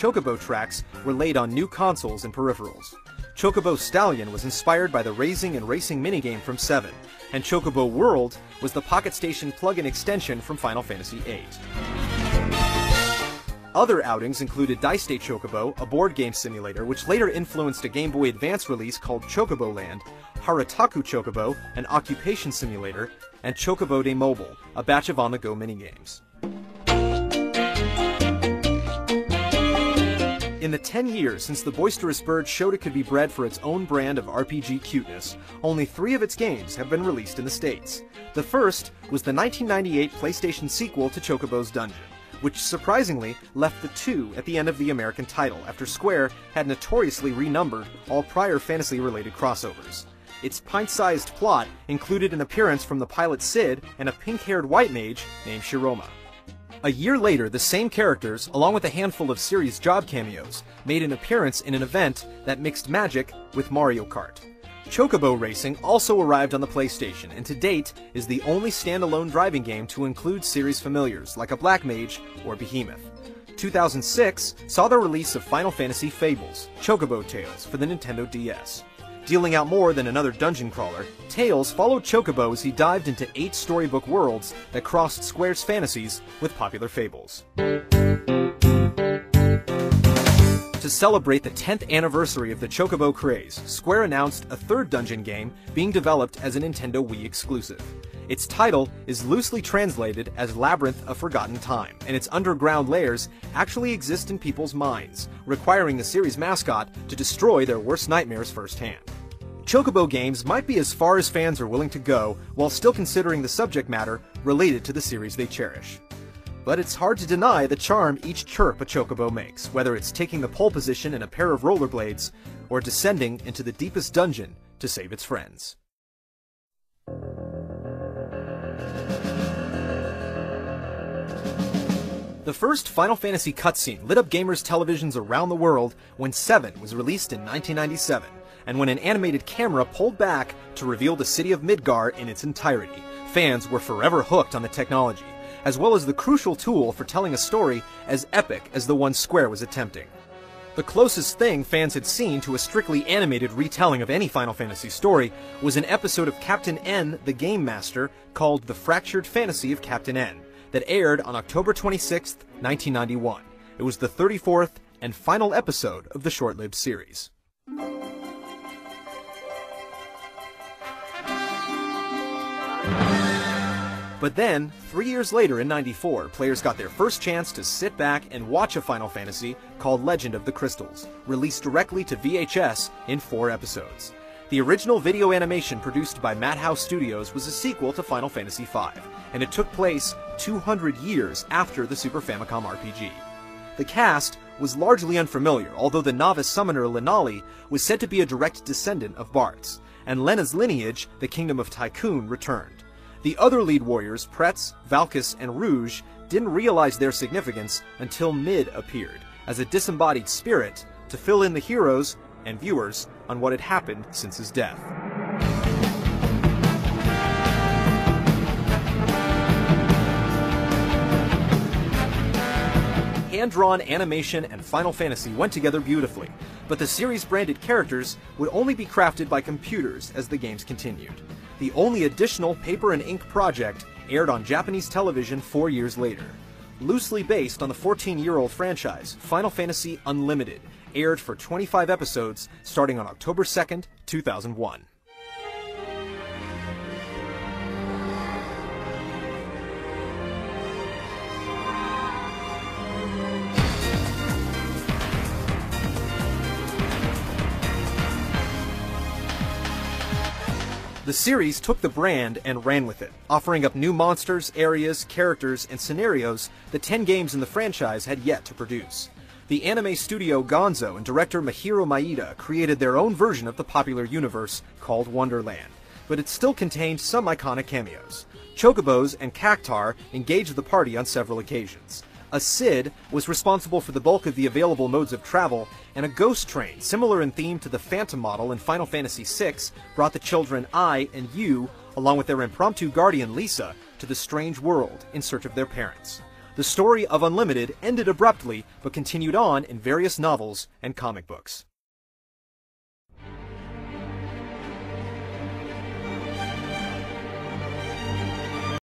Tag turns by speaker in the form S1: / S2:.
S1: Chocobo tracks were laid on new consoles and peripherals. Chocobo Stallion was inspired by the raising and racing minigame from 7, and Chocobo World was the Pocket Station plug-in extension from Final Fantasy VIII. Other outings included Dice Day Chocobo, a board game simulator which later influenced a Game Boy Advance release called Chocobo Land, Harataku Chocobo, an occupation simulator, and Chocobo Day Mobile, a batch of on-the-go minigames. In the 10 years since the boisterous bird showed it could be bred for its own brand of RPG cuteness, only 3 of its games have been released in the States. The first was the 1998 PlayStation sequel to Chocobo's Dungeon, which surprisingly left the 2 at the end of the American title after Square had notoriously renumbered all prior fantasy-related crossovers. Its pint-sized plot included an appearance from the pilot Sid and a pink-haired white mage named Shiroma. A year later, the same characters, along with a handful of series job cameos, made an appearance in an event that mixed Magic with Mario Kart. Chocobo Racing also arrived on the PlayStation, and to date is the only standalone driving game to include series familiars like a Black Mage or Behemoth. 2006 saw the release of Final Fantasy Fables, Chocobo Tales for the Nintendo DS. Dealing out more than another dungeon crawler, Tales followed Chocobo as he dived into 8 storybook worlds that crossed Square's fantasies with popular fables. To celebrate the 10th anniversary of the Chocobo craze, Square announced a 3rd dungeon game being developed as a Nintendo Wii exclusive. Its title is loosely translated as Labyrinth of Forgotten Time, and its underground layers actually exist in people's minds, requiring the series mascot to destroy their worst nightmares firsthand. Chocobo games might be as far as fans are willing to go while still considering the subject matter related to the series they cherish. But it's hard to deny the charm each chirp a Chocobo makes, whether it's taking the pole position in a pair of rollerblades or descending into the deepest dungeon to save its friends. The first Final Fantasy cutscene lit up gamers' televisions around the world when 7 was released in 1997, and when an animated camera pulled back to reveal the city of Midgar in its entirety. Fans were forever hooked on the technology, as well as the crucial tool for telling a story as epic as the one Square was attempting. The closest thing fans had seen to a strictly animated retelling of any Final Fantasy story was an episode of Captain N, the Game Master, called The Fractured Fantasy of Captain N, that aired on October 26, 1991. It was the 34th and final episode of the short-lived series. But then, 3 years later in '94, players got their first chance to sit back and watch a Final Fantasy called Legend of the Crystals, released directly to VHS in 4 episodes. The original video animation produced by Madhouse Studios was a sequel to Final Fantasy V, and it took place 200 years after the Super Famicom RPG. The cast was largely unfamiliar, although the novice summoner Lenali was said to be a direct descendant of Bart's, and Lena's lineage, the Kingdom of Tycoon, returned. The other lead warriors, Pretz, Valkis, and Rouge, didn't realize their significance until Mid appeared, as a disembodied spirit, to fill in the heroes and viewers on what had happened since his death. Hand-drawn animation and Final Fantasy went together beautifully, but the series-branded characters would only be crafted by computers as the games continued. The only additional paper and ink project aired on Japanese television 4 years later. Loosely based on the 14-year-old franchise, Final Fantasy Unlimited aired for 25 episodes starting on October 2nd, 2001. The series took the brand and ran with it, offering up new monsters, areas, characters, and scenarios that 10 games in the franchise had yet to produce. The anime studio Gonzo and director Mahiro Maeda created their own version of the popular universe called Wonderland, but it still contained some iconic cameos. Chocobos and Cactar engaged the party on several occasions. A Cid was responsible for the bulk of the available modes of travel, and a ghost train, similar in theme to the Phantom model in Final Fantasy VI, brought the children I and U, along with their impromptu guardian Lisa, to the strange world in search of their parents. The story of Unlimited ended abruptly, but continued on in various novels and comic books.